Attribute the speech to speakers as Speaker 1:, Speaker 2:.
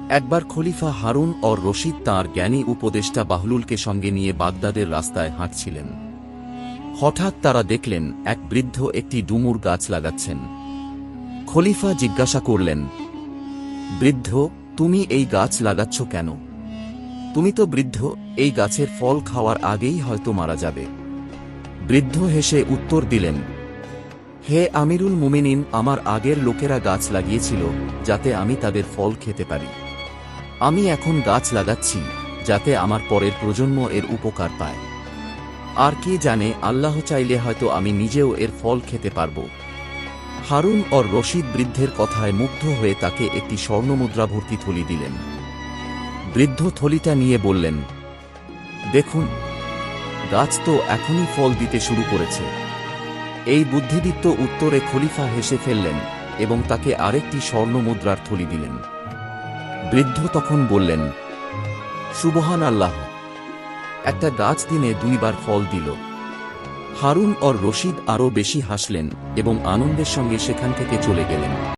Speaker 1: একবার খলিফা হারুন ও রশিদ তাঁর জ্ঞানী উপদেষ্টা বাহলুলকে সঙ্গে নিয়ে বাগদাদের রাস্তায় হাঁটছিলেন। হঠাৎ তারা দেখলেন এক বৃদ্ধ একটি ডুমুর গাছ লাগাচ্ছেন। খলিফা জিজ্ঞাসা করলেন, বৃদ্ধ, তুমি এই গাছ লাগাচ্ছ কেন? তুমি তো বৃদ্ধ, এই গাছের ফল খাওয়ার আগেই হয়তো মারা যাবে। বৃদ্ধ হেসে উত্তর দিলেন, হে আমিরুল মুমিনিন, আমার আগের লোকেরা গাছ লাগিয়েছিল যাতে আমি তাদের ফল খেতে পারি। আমি এখন গাছ লাগাচ্ছি যাতে আমার পরের প্রজন্ম এর উপকার পায়। আর কে জানে, আল্লাহ চাইলে হয়তো আমি নিজেও এর ফল খেতে পারব। হারুন ও রশিদ বৃদ্ধের কথায় মুগ্ধ হয়ে তাকে একটি স্বর্ণমুদ্রা ভর্তি থলি দিলেন। বৃদ্ধ থলিটা নিয়ে বললেন, দেখুন, গাছ তো এখনই ফল দিতে শুরু করেছে। এই বুদ্ধিদীপ্ত উত্তরে খলিফা হেসে ফেললেন এবং তাকে আরেকটি স্বর্ণমুদ্রার থলি দিলেন। বৃদ্ধ তখন বললেন, সুবহান আল্লাহ, একটা গাছ দিনে 2 বার ফল দিল। হারুন ও রশিদ আরও বেশি হাসলেন এবং আনন্দের সঙ্গে সেখান থেকে চলে গেলেন।